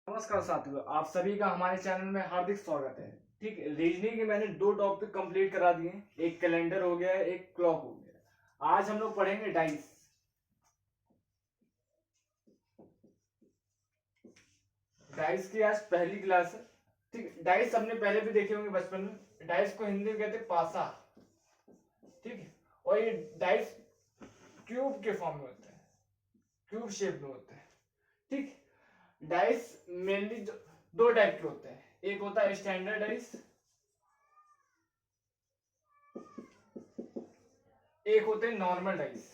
नमस्कार साथियों, आप सभी का हमारे चैनल में हार्दिक स्वागत है। ठीक, रीजनिंग के मैंने 2 टॉपिक कंप्लीट करा दिए। एक कैलेंडर हो गया है, एक क्लॉक हो गया। आज हम लोग पढ़ेंगे डाइस। डाइस की आज पहली क्लास है। ठीक, डाइस हमने पहले भी देखे होंगे बचपन में। डाइस को हिंदी में कहते हैं पासा। ठीक है, और ये डाइस क्यूब के फॉर्म में होता है, क्यूब शेप में होता है। ठीक, डाइस मेनली दो टाइप के होते हैं। एक होता है स्टैंडर्ड डाइस, एक होते हैं नॉर्मल डाइस।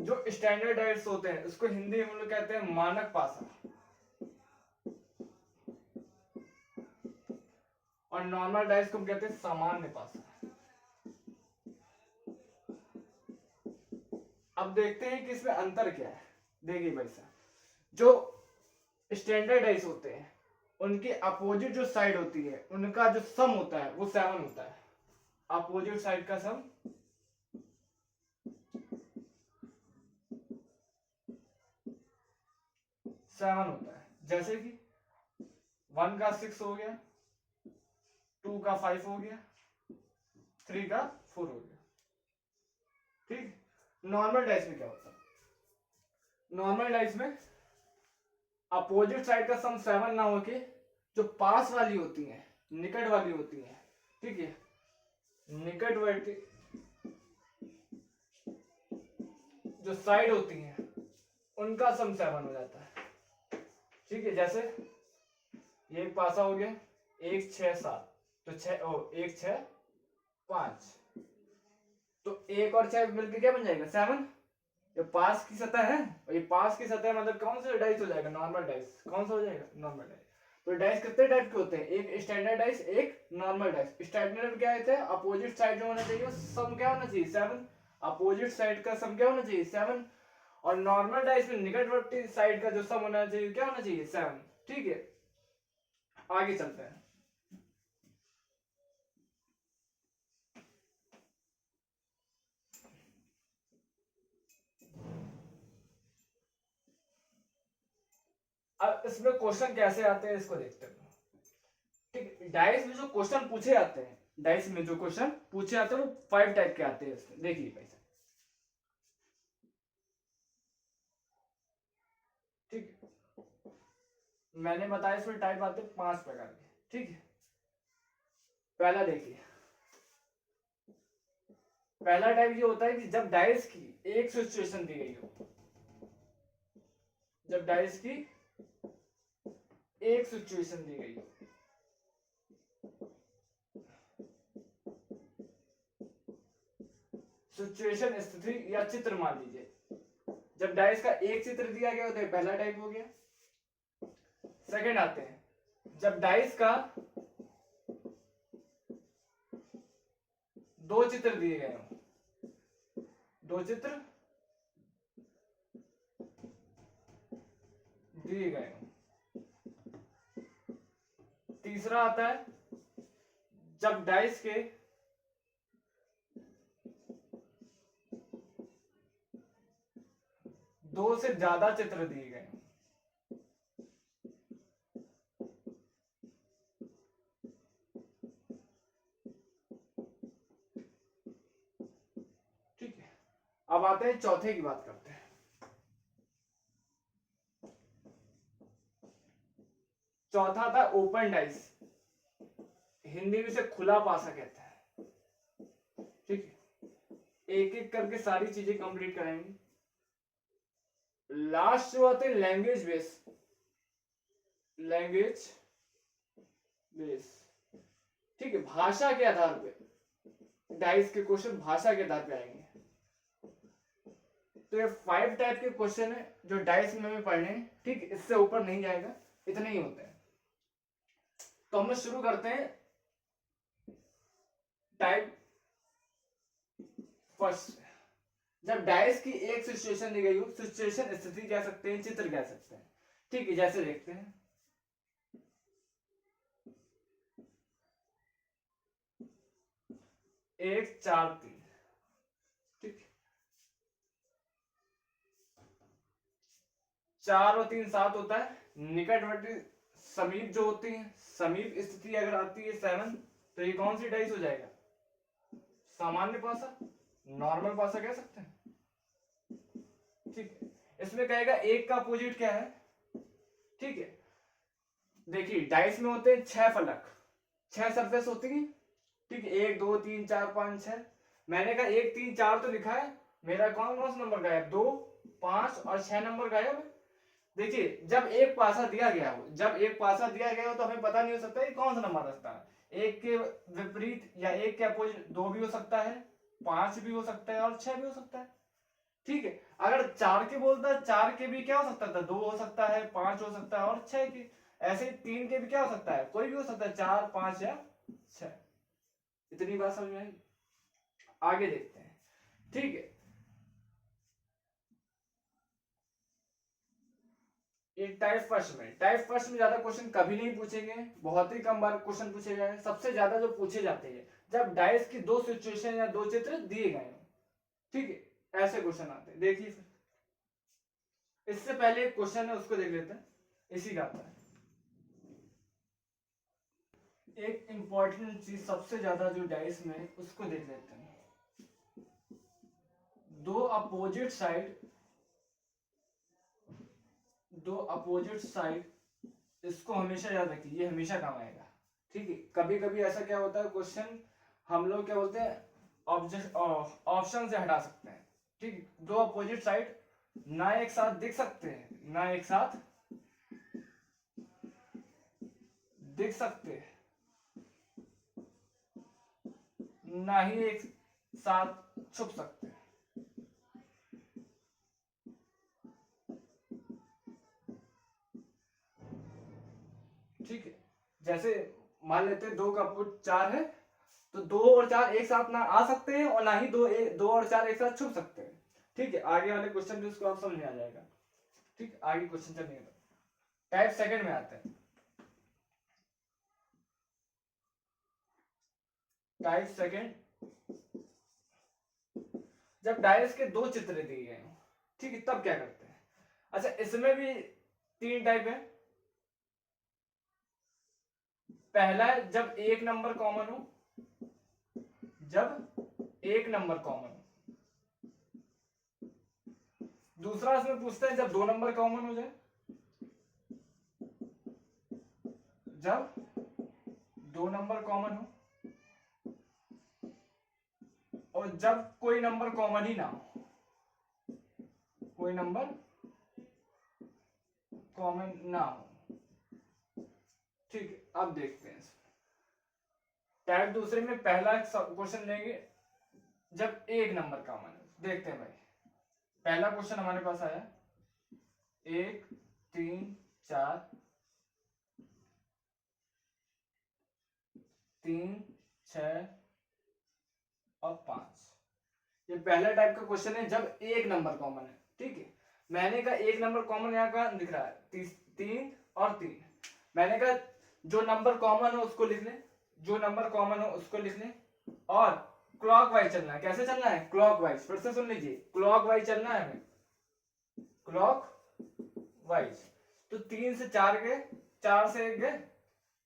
जो स्टैंडर्ड डाइस होते हैं उसको हिंदी में हम लोग कहते हैं मानक पासा, और नॉर्मल डाइस को हम कहते हैं सामान्य पासा। अब देखते हैं कि इसमें अंतर क्या है। देखिए भाई साहब, जो स्टैंडर्ड डाइस होते हैं उनकी अपोजिट जो साइड होती है उनका जो सम होता है वो 7 होता है। अपोजिट साइड का सम 7 होता है। जैसे कि 1 का 6 हो गया, 2 का 5 हो गया, 3 का 4 हो गया। ठीक, नॉर्मल डाइस में क्या होता है? नॉर्मल डाइस में अपोजिट साइड का सम 7 ना होके जो पास वाली होती है, निकट वाली होती है, ठीक है, निकटवर्ती जो साइड होती है उनका सम 7 हो जाता है। ठीक है, जैसे ये एक पासा हो गया, 1 6 7, तो 1 6 5, तो 1 और 6 मिलकर क्या बन जाएगा? 7। ये पास की सतह है, और ये पास की सतह मतलब कौन सा डाइस हो जाएगा? Normal dice. कौन सा हो जाएगा? Normal dice. तो डाइस कितने टाइप के होते हैं? एक स्टैंडर्ड डाइस, एक नॉर्मल डाइस। स्टैंडर्ड क्या होता है? अपोजिट साइड जो होना चाहिए सम क्या होना चाहिए? 7। अपोजिट साइड का सम क्या होना चाहिए? 7। और नॉर्मल डाइस में निकटवर्ती साइड का जो सम होना चाहिए क्या होना चाहिए? 7। ठीक है, आगे चलते हैं। अब इसमें क्वेश्चन कैसे आते हैं इसको देखते हैं। ठीक, डाइस में जो क्वेश्चन पूछे जाते हैं, डाइस में जो क्वेश्चन पूछे जाते हैं वो 5 टाइप के आते हैं इसमें। देखिए भाई, ठीक, मैंने बताया इसमें टाइप आते हैं 5 प्रकार के। ठीक है, पहला देखिए, पहला टाइप ये होता है कि जब डाइस की एक सिचुएशन दी गई हो, जब डाइस की एक सिचुएशन दी गई हो, सिचुएशन स्थिति या चित्र मान लीजिए। जब डाइस का एक चित्र दिया गया होता है, पहला टाइप हो गया। सेकंड आते हैं जब डाइस का 2 चित्र दिए गए हो, 2 चित्र दिए गए हो। तीसरा आता है जब डाइस के 2 से ज्यादा चित्र दिए गए हो। ठीक है, अब आते हैं चौथे की बात करते हैं। चौथा था ओपन डाइस, हिंदी में से खुला पासा कहते हैं। ठीक है, एक एक करके सारी चीजें कंप्लीट कराएंगे। लास्ट जो आते हैं लैंग्वेज बेस, लैंग्वेज बेस। ठीक है, भाषा के आधार पे डाइस के क्वेश्चन भाषा के आधार पे आएंगे। तो ये 5 टाइप के क्वेश्चन है जो डाइस में हमें पढ़ने हैं। ठीक, इससे ऊपर नहीं जाएगा, इतने ही होते हैं। तो हम शुरू करते हैं टाइप फर्स्ट। जब डाइस की एक सिचुएशन दी गई हो, सिचुएशन स्थिति कह सकते हैं, चित्र कह सकते हैं। ठीक है, जैसे देखते हैं 1 4 3। ठीक, 4 और 3 7 होता है। निकटवर्ती समीप जो होती है, समीप स्थिति अगर आती है 7, तो ये कौन सी डाइस हो जाएगा? सामान्य पासा, नॉर्मल पासा कह सकते हैं। ठीक है, इसमें कहेगा एक का अपोजिट क्या है। ठीक है, देखिए डाइस में होते हैं 6 फलक, 6 सरफेस होती है। ठीक है, 1 2 3 4 5 6। मैंने कहा 1 3 4 तो लिखा है, मेरा कौन सा नंबर गायब? 2 5 और 6 नंबर गायब है। देखिए जब एक पासा दिया गया हो, जब एक पासा दिया गया हो तो हमें पता नहीं हो सकता ये कौन सा नंबर रखता है। एक के विपरीत या एक के अपोजिट 2 भी हो सकता है, 5 भी हो सकता है और 6 भी हो सकता है। ठीक है, अगर 4 के बोलता है, 4 के भी क्या हो सकता था? 2 हो सकता है, 5 हो सकता है और 6 के। ऐसे 3 के भी क्या हो सकता है? कोई भी हो सकता है, 4 5 या 6। इतनी बात समझ में आई? आगे देखते हैं। ठीक है, ये टाइप फर्स्ट में ज्यादा क्वेश्चन कभी नहीं पूछेंगे, बहुत ही कम बार क्वेश्चन पूछे गए हैं। सबसे ज्यादा जो पूछे जाते हैं जब डाइस की 2 सिचुएशन या 2 चित्र दिए गए हो। ठीक है, ऐसे क्वेश्चन आते हैं। देखिए फिर इससे पहले एक क्वेश्चन है, उसको देख लेते हैं, इसी का आता है। एक इंपॉर्टेंट चीज सबसे ज्यादा जो डाइस में, उसको देख लेते हैं। दो अपोजिट साइड, इसको हमेशा याद रखिए, ये हमेशा काम आएगा। ठीक है, कभी कभी ऐसा क्या होता है क्वेश्चन, हम लोग क्या बोलते हैं, ऑप्शन से हटा सकते हैं। ठीक है, दो अपोजिट साइड ना एक साथ दिख सकते हैं, ना एक साथ दिख सकते हैं, ना ही एक साथ छुप सकते हैं। ठीक है, जैसे मान लेते हैं 2 का अपोजिट 4 है, तो 2 और 4 एक साथ ना आ सकते हैं और ना ही 2 और 4 एक साथ छुप सकते हैं। ठीक है, आगे वाले क्वेश्चन भी उसको आप समझ में आ जाएगा। ठीक, आगे क्वेश्चन चलेंगे। टाइप सेकंड में आते हैं। टाइप सेकंड, जब डायस के 2 चित्र दिए गए हो, ठीक है, तब क्या करते हैं? अच्छा, इसमें भी 3 टाइप है। पहला है जब एक नंबर कॉमन हो, जब एक नंबर कॉमन हो। दूसरा इसमें पूछते हैं जब 2 नंबर कॉमन हो जाए, जब 2 नंबर कॉमन हो, और जब कोई नंबर कॉमन ही ना हो, कोई नंबर कॉमन ना हो। ठीक है, अब देखते हैं टाइप दूसरे में। पहला क्वेश्चन लेंगे जब एक नंबर कॉमन है। देखते हैं भाई, पहला क्वेश्चन हमारे पास आया 1 3 4 3 6 और 5। ये पहला टाइप का क्वेश्चन है जब एक नंबर कॉमन है। ठीक है, मैंने कहा एक नंबर कॉमन यहाँ का दिख रहा है 3 और 3। मैंने कहा जो नंबर कॉमन हो उसको लिख ले, जो नंबर कॉमन हो उसको लिख ले, और क्लॉकवाइज चलना है। कैसे चलना है? क्लॉकवाइज। फिर से सुन लीजिए, क्लॉकवाइज चलना है हमें, क्लॉकवाइज। तो 3 से 4 गए, 4 से 1 गए।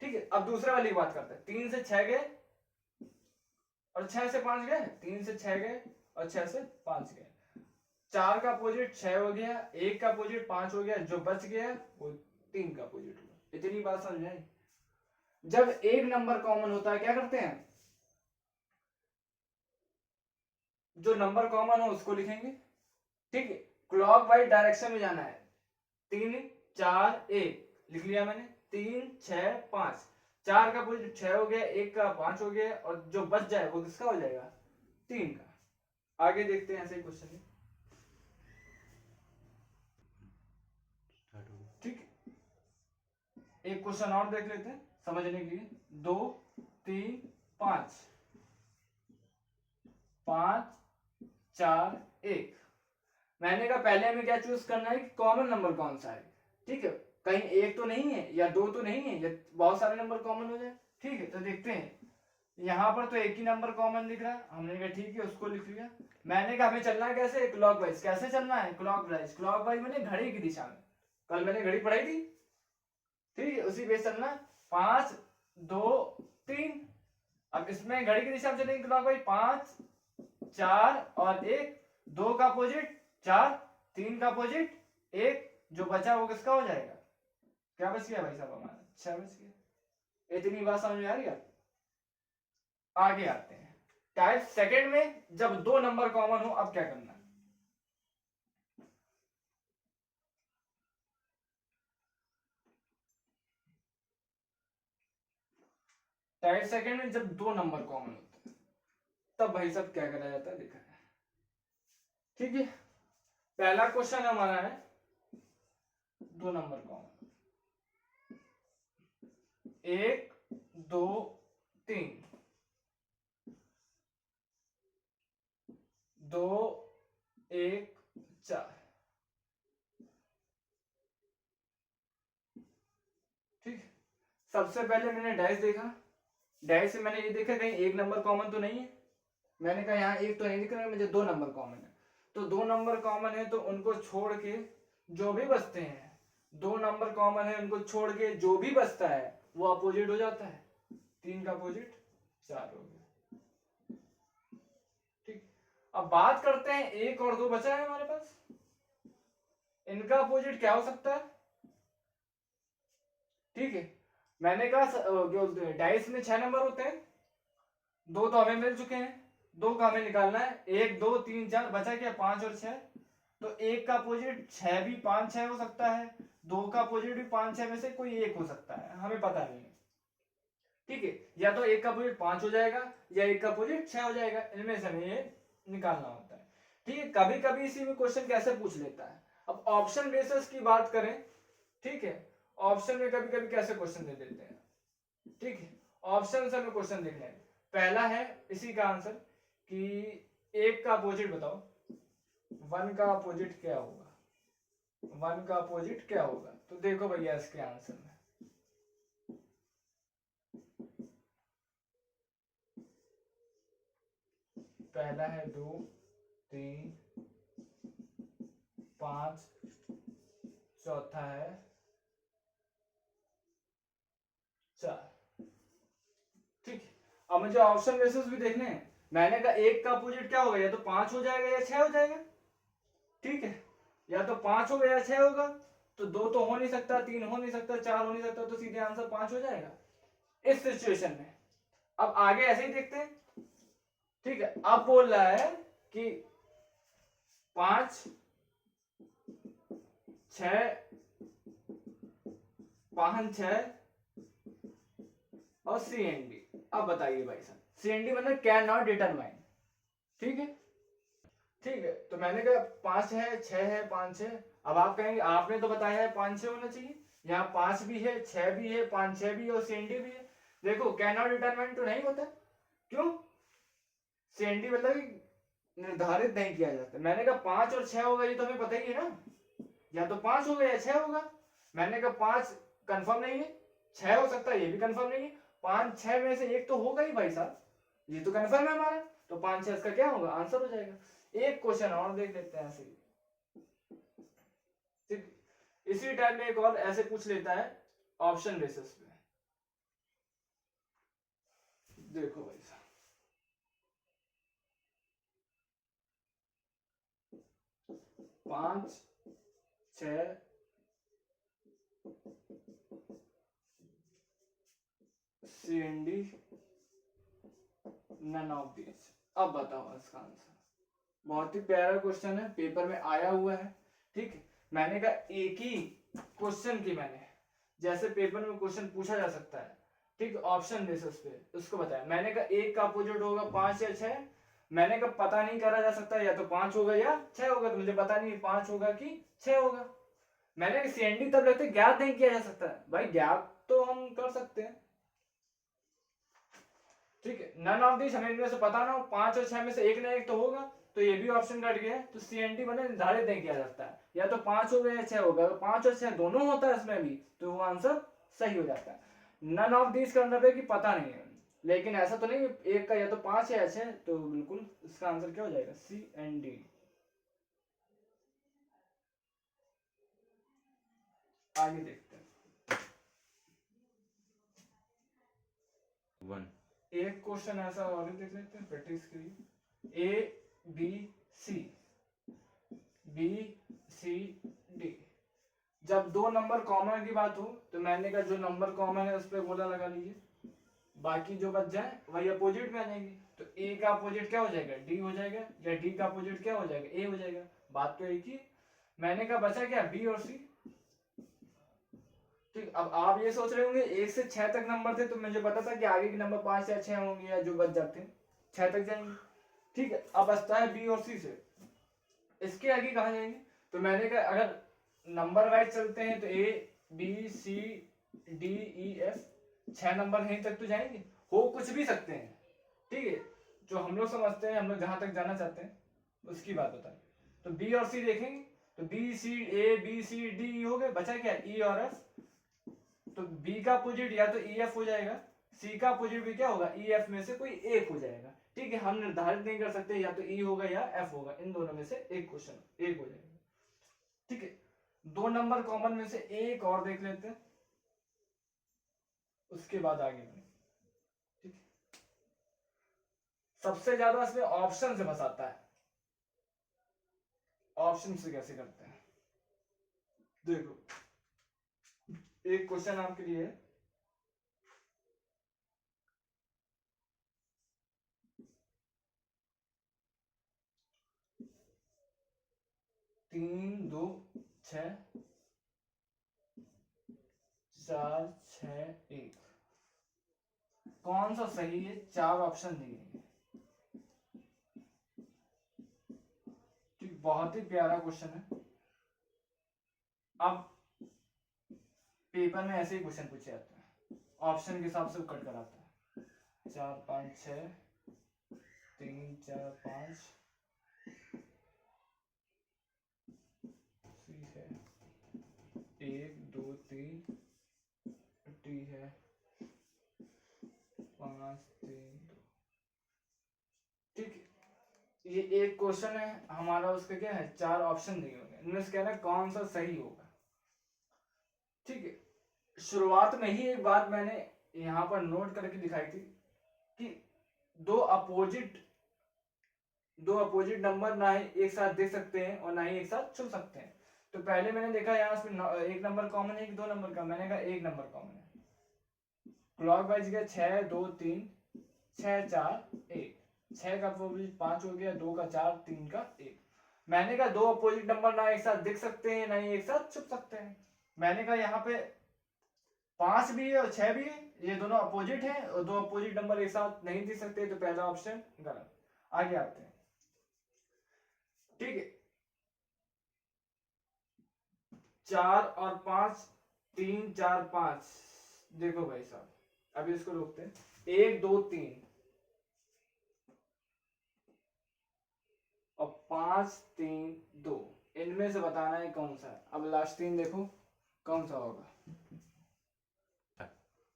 ठीक है, अब दूसरे वाली बात करते हैं। 3 से 6 गए और 6 से 5 गए, 3 से 6 गए और 6 से 5 गए। 4 का अपोजिट 6 हो गया, 1 का अपोजिट 5 हो गया, जो बच गया वो 3 का अपोजिट हुआ। इतनी बात समझ में आई? जब एक नंबर कॉमन होता है क्या करते हैं? जो नंबर कॉमन हो उसको लिखेंगे। ठीक है, क्लॉकवाइज डायरेक्शन में जाना है। 3 4 1 लिख लिया मैंने, 3 6 5। 4 का अपोजिट 6 हो गया, 1 का 5 हो गया, और जो बच जाए वो किसका हो जाएगा? 3 का। आगे देखते हैं ऐसे क्वेश्चन। ठीक, एक क्वेश्चन और देख लेते हैं समझने के लिए। 2 3 5 5 4 1। मैंने कहा पहले हमें क्या चूज करना है कि कॉमन नंबर कौन सा है। ठीक है, कहीं एक तो नहीं है या 2 तो नहीं है, या बहुत सारे नंबर कॉमन हो जाए। ठीक है, तो देखते हैं। यहाँ पर तो एक ही नंबर कॉमन दिख रहा है, हमने कहा ठीक है उसको लिख लिया। मैंने कहा हमें चलना है कैसे? क्लॉकवाइज। कैसे चलना है? क्लॉकवाइज। क्लॉकवाइज मैंने घड़ी की दिशा में। कल मैंने घड़ी पढ़ाई थी, ठीक है, उसी बेस चलना। 5 2 3। अब इसमें घड़ी की दिशा में चलेंगे क्लॉकवाइज, 5 4 और 1, 2 का अपोजिट 4, 3 का अपोजिट 1, जो बचा वो किसका हो जाएगा? क्या बच गया भाई साहब हमारा? 6 बच गया। इतनी बात समझ में आ रही है? आगे आते हैं टाइप सेकंड में, जब दो नंबर कॉमन हो अब क्या करना है। टाइप सेकंड में जब दो नंबर कॉमन होते हैं तब भाई साहब क्या करा जाता है, देखा है, ठीक है। पहला क्वेश्चन हमारा है दो नंबर कॉमन, 1 2 3, 2 1 4, ठीक। सबसे पहले मैंने डाइस देखा, डाइस से मैंने ये देखा कहीं एक नंबर कॉमन तो नहीं है। मैंने कहा यहाँ एक तो नहीं दिख रहा है, मुझे दो नंबर कॉमन है। तो दो नंबर कॉमन है तो उनको छोड़ के जो भी बचते हैं, दो नंबर कॉमन है उनको छोड़ के जो भी बचता है वो अपोजिट हो जाता है। 3 का अपोजिट 4 हो गया, ठीक। अब बात करते हैं 1 और 2 बचा है हमारे पास, इनका अपोजिट क्या हो सकता है, ठीक है। मैंने कहा डाइस में 6 नंबर होते हैं, दो तो हमें मिल चुके हैं, दो का हमें निकालना है। 1 2 3 4 बचा क्या? 5 और 6। तो एक का अपोजिट 6 भी 5 6 हो सकता है, दो का अपोजिट भी 5 6 में से कोई एक हो सकता है, हमें पता नहीं है, ठीक है। या तो एक का अपोजिट 5 हो जाएगा या एक का अपोजिट 6 हो जाएगा, इनमें से हमें ये निकालना होता है, ठीक है। कभी कभी इसी में क्वेश्चन कैसे पूछ लेता है। अब ऑप्शन बेसिस की बात करें, ठीक है, ऑप्शन में कभी कभी कैसे क्वेश्चन दे देते हैं, ठीक है। ऑप्शन से हमें क्वेश्चन देखना है। पहला है इसी का आंसर कि एक का अपोजिट बताओ, 1 का अपोजिट क्या होगा, 1 का अपोजिट क्या होगा। तो देखो भैया इसके आंसर में पहला है 2 3 5, चौथा है 4, ठीक है। अब मुझे ऑप्शन बेसिस भी देखने हैं। मैंने कहा एक का अपोजिट क्या होगा, या तो 5 हो जाएगा या 6 हो जाएगा, ठीक है। या तो 5 होगा या 6 होगा, तो 2 तो हो नहीं सकता, 3 हो नहीं सकता, 4 हो नहीं सकता, तो सीधे आंसर 5 हो जाएगा इस सिचुएशन में। अब आगे ऐसे ही देखते हैं, ठीक है। अब बोल रहा है कि 5 6 5 6 और सी एंड डी। अब बताइए भाई साहब, सी एंड डी मतलब कैन नॉट डिटरमाइन, ठीक है, ठीक है। तो मैंने कहा 5 है 6 है 5 6। अब आप कहेंगे आपने तो बताया है 5 6 होना चाहिए, यहाँ 5 भी है 6 भी है 5 6 भी है और सी एंड डी भी है। देखो कैन नॉट डिटरमाइन तो नहीं होता, क्यों? सी एंड डी मतलब निर्धारित नहीं किया जाता। मैंने कहा 5 और 6 होगा, ये तो हमें पता ही है ना, या तो 5 होगा या 6 होगा। मैंने कहा 5 कंफर्म नहीं है, 6 हो सकता है, ये भी कंफर्म नहीं है, 5 6 में से एक तो होगा ही भाई साहब, ये तो कंफर्म है हमारा। तो 5 6 इसका क्या होगा, आंसर हो जाएगा। एक क्वेश्चन और देख लेते हैं ऐसे ही, इसी टाइप में एक और ऐसे पूछ लेता है ऑप्शन बेसिस पे। देखो भाई साहब 5 6 C and D none of these. अब बताओ इसका आंसर। बहुत ही प्यारा क्वेश्चन है, पेपर में आया हुआ है, ठीक है। मैंने कहा एक ही क्वेश्चन की मैंने जैसे पेपर में क्वेश्चन पूछा जा सकता है, ठीक, ऑप्शन बेसिस पे उसको बताया। मैंने कहा एक का अपोजिट होगा 5 या 6। मैंने कहा पता नहीं करा जा सकता, या तो 5 होगा या 6 होगा, तो मुझे पता नहीं 5 होगा कि 6 होगा। मैंने सीएनडी तब लगते ज्ञात नहीं किया जा सकता है भाई, ज्ञात तो हम कर सकते हैं, ठीक है। नन ऑफ दिस हमें इनमें से पता ना हो, 5 और 6 में से एक ना एक तो होगा, तो ये भी ऑप्शन कट गया। तो सीएनटी बने निर्धारित नहीं किया जाता है, या तो 5 होगा या 6 होगा। तो 5 और 6 दोनों होता है इसमें भी, तो वो आंसर सही हो जाता है। नन ऑफ दिस का मतलब है कि पता नहीं है, लेकिन ऐसा तो नहीं एक का या तो 5 है या 6, तो बिल्कुल इसका आंसर क्या हो जाएगा, सी एंड डी। आगे देखते हैं। एक क्वेश्चन ऐसा और भी देख लेते हैं प्रैक्टिस के लिए। ए बी सी डी, जब दो नंबर कॉमन की बात हो तो मैंने कहा जो नंबर कॉमन है उस पर गोला लगा लीजिए, बाकी जो बच जाए वही अपोजिट में आ जाएंगे। तो ए का अपोजिट क्या हो जाएगा, डी हो जाएगा, या डी का अपोजिट क्या हो जाएगा, ए हो जाएगा। बात तो एक ही। मैंने कहा बचा क्या, बी और सी। ठीक, अब आप ये सोच रहे होंगे 1 से 6 तक नंबर थे तो मुझे पता था कि आगे के नंबर 5 या 6 होंगे, या जो बच जाते हैं 6 तक जाएंगे। ठीक है, अब बचता है बी और सी से, इसके आगे कहाँ जाएंगे। तो मैंने कहा अगर नंबर वाइज चलते हैं तो A B C D E F 6 number यहीं तक तो जाएंगे, हो कुछ भी सकते हैं। ठीक है, जो हम लोग समझते हैं, हम लोग जहां तक जाना चाहते हैं उसकी बात बताएं। तो बी और सी देखेंगे, तो B C A B C D E हो गए, बचा क्या, ई और एफ। तो बी का अपोजिट या तो ई एफ हो जाएगा, सी का अपोजिट भी क्या होगा, ई एफ में से कोई एक हो जाएगा। ठीक है, हम निर्धारित नहीं कर सकते या तो ई होगा या एफ होगा, इन दोनों में से एक क्वेश्चन एक हो जाएगा। ठीक है, दो नंबर कॉमन में से एक और देख लेते हैं, उसके बाद आगे बढ़े। ठीक है, सबसे ज्यादा इसमें ऑप्शन से फंसाता है। ऑप्शन से कैसे करते हैं, देखो एक क्वेश्चन आपके लिए है, तीन दो छह 4 6 1, कौन सा सही है, 4 ऑप्शन दिए हैं। ठीक, बहुत ही प्यारा क्वेश्चन है। अब पेपर में ऐसे ही क्वेश्चन पूछे जाते हैं, ऑप्शन के हिसाब से वो कट कराता है। 4 5 6 3 4 5 सी है 1 2 3 टी है 5 3 2। ठीक, ये एक क्वेश्चन है हमारा, उसका क्या है, 4 ऑप्शन दिए होंगे, इनमें से कहना कौन सा सही होगा। ठीक है, शुरुआत में ही एक बात मैंने यहां पर नोट करके दिखाई थी कि दो अपोजिट नंबर ना ही एक साथ दे सकते हैं और ना ही एक साथ चुन सकते हैं। तो पहले मैंने देखा यहाँ पे एक नंबर कॉमन है कि दो नंबर का, मैंने कहा एक नंबर कॉमन है। क्लॉक वाइज गया 6 2 3 6 4 1, 6 का अपोजिट 5 हो गया, 2 का 4 3 का 1। मैंने कहा दो अपोजिट नंबर ना एक साथ दिख सकते हैं ना ही एक साथ छुप सकते हैं। मैंने कहा यहाँ पे 5 भी है और 6 भी है, ये दोनों अपोजिट है और दो अपोजिट नंबर एक साथ नहीं दिख सकते, तो पहला ऑप्शन गलत। आगे आते हैं। ठीक है, 4 और 5 3 4 5, देखो भाई साहब अभी इसको रोकते हैं, 1 2 3 और 5 3 2, इनमें से बताना है कौन सा है। अब लास्ट 3 देखो कौन सा होगा,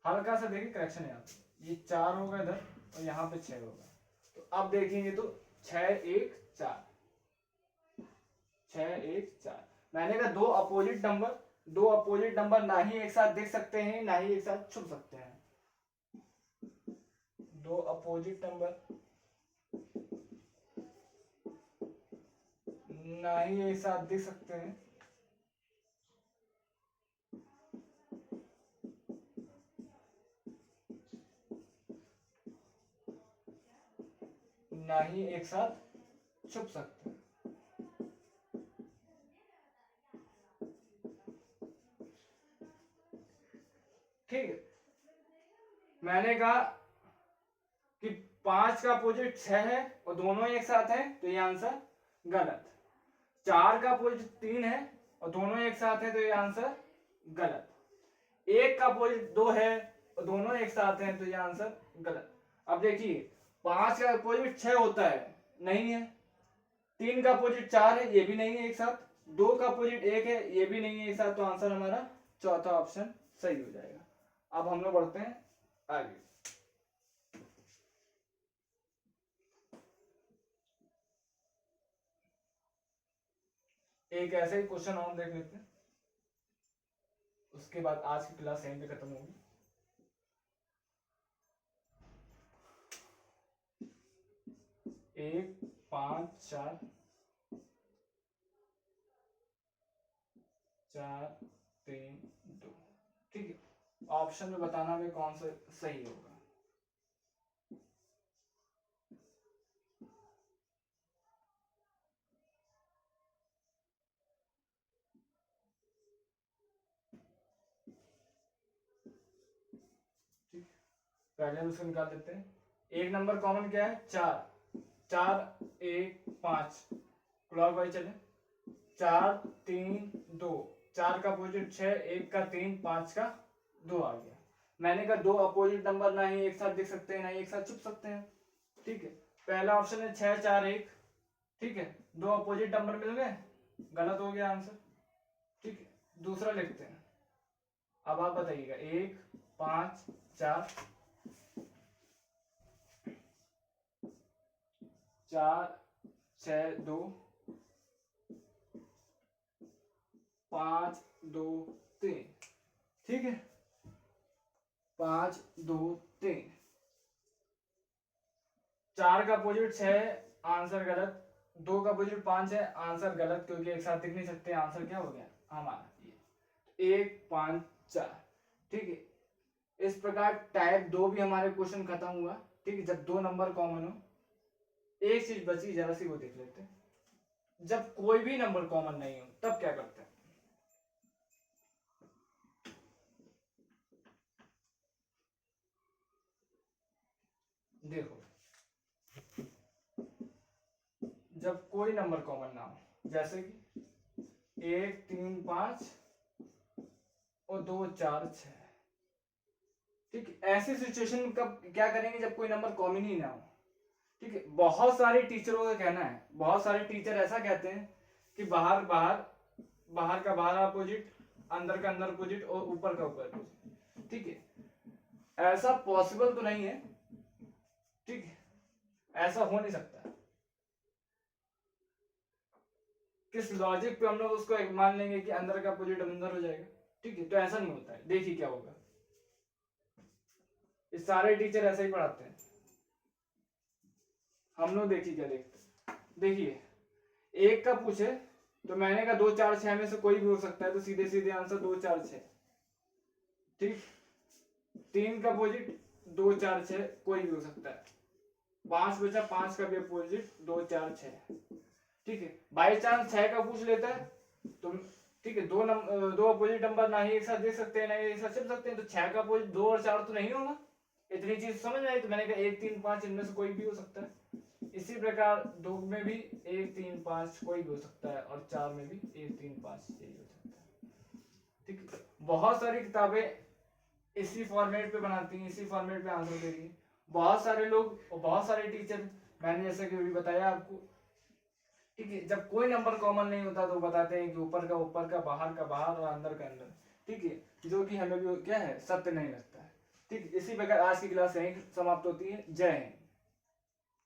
हल्का सा देखिए करेक्शन है यहाँ पे, ये 4 होगा इधर और यहाँ पे 6 होगा। तो अब देखेंगे तो 6 1 4 6 1 4, मैंने कहा दो अपोजिट नंबर ना ही एक साथ देख सकते हैं ना ही एक साथ छुप सकते हैं। दो अपोजिट नंबर ना ही एक साथ देख सकते हैं ना ही एक साथ छुप सकते हैं। ठीक है, मैंने कहा कि 5 का अपोजिट 6 है और दोनों एक साथ हैं, तो ये आंसर गलत। 4 का अपोजिट 3 है और दोनों एक साथ हैं, तो ये आंसर गलत। 1 का अपोजिट 2 है और दोनों एक साथ हैं, तो ये आंसर गलत। अब देखिए 5 का अपोजिट 6 होता है, नहीं है। 3 का अपोजिट 4 है, ये भी नहीं है एक साथ। 2 का अपोजिट 1 है, ये भी नहीं है एक साथ, तो आंसर हमारा चौथा ऑप्शन सही हो जाएगा। अब हम लोग बढ़ते हैं आगे। एक ऐसे ही क्वेश्चन और देख लेते हैं। उसके बाद आज की क्लास यहीं पे खत्म होगी। एक 5 4 4 3 2, ठीक है। ऑप्शन में बताना भी कौन सा सही होगा। ठीक, पहले हम उसको निकाल देते हैं। एक नंबर कॉमन क्या है? 4, 4 1 5, क्लॉकवाइज चले। 4 3 2, 4 का अपोजिट 6, 1 का 3, 5 का 2 आ गया। मैंने कहा दो अपोजिट नंबर ना ही एक साथ देख सकते हैं ना ही एक साथ छुप सकते हैं, ठीक है। पहला ऑप्शन है 6 4 1, ठीक है, दो अपोजिट नंबर मिल गए, गलत हो गया आंसर, ठीक है। दूसरा लिखते हैं, अब आप बताइएगा 1 5 4 4 6 2 5 2 3, ठीक है। 5 2 3, 4 का अपोजिट 6, आंसर गलत। 2 का अपोजिट 5 है, आंसर गलत, क्योंकि एक साथ दिख नहीं सकते। आंसर क्या हो गया हमारा? ये 1 5 4, ठीक है। इस प्रकार टाइप 2 भी हमारे क्वेश्चन खत्म हुआ, ठीक है। जब दो नंबर कॉमन हो, एक चीज बची, जरा सी वो देख लेते हैं। जब कोई भी नंबर कॉमन नहीं हो तब क्या करते हैं? देखो, जब कोई नंबर कॉमन ना हो, जैसे कि 1 3 5 और 2 4 6, ठीक। ऐसी सिचुएशन में कब क्या करेंगे? जब कोई नंबर कॉमन ही ना हो, ठीक है। बहुत सारे टीचरों का कहना है, बहुत सारे टीचर ऐसा कहते हैं कि बाहर बाहर, बाहर का बाहर अपोजिट, अंदर का अंदर अपोजिट और ऊपर का ऊपर अपोजिट, ठीक है। ऐसा पॉसिबल तो नहीं है, ठीक है, ऐसा हो नहीं सकता। किस लॉजिक पे हम लोग उसको मान लेंगे कि अंदर का अपोजिट अंदर हो जाएगा, ठीक है। तो ऐसा नहीं होता है। देखिए क्या होगा, ये सारे टीचर ऐसे ही पढ़ाते हैं, हम लोग देखिए क्या देखते हैं। देखिए, एक का पूछे तो मैंने कहा 2 4 6 में से कोई भी हो सकता है, तो सीधे सीधे आंसर 2 4 6, ठीक। 3 का अपोजिट 2 4 6 कोई भी हो सकता है। 5 बचा, 5 का भी अपोजिट 2 4 6, ठीक है। बाई चांस 6 का पूछ लेता है तो, ठीक है, दो अपोजिट नंबर ना ही एक साथ दे सकते हैं ना ही एक साथ चल सकते हैं, तो 6 का अपोजिट 2 और 4 तो नहीं होगा। इतनी चीज समझ में आई? तो मैंने कहा 1 3 5 इनमें से कोई भी हो सकता है। इसी प्रकार 2 में भी 1 3 5 कोई भी हो सकता है, और 4 में भी 1 3 5 यही हो सकता है, ठीक है। बहुत सारी किताबें इसी फॉर्मेट पे बनाती हैं, इसी फॉर्मेट पे आंसर दे रही है। बहुत सारे लोग और बहुत सारे टीचर, मैंने जैसे कि अभी बताया आपको, ठीक है, जब कोई नंबर कॉमन नहीं होता तो बताते हैं कि ऊपर का बाहर का बाहर और अंदर का अंदर, ठीक है, जो कि हमें भी क्या है, सत्य नहीं लगता है, ठीक। इसी प्रकार आज की क्लास यहीं समाप्त होती है। जय हिंद।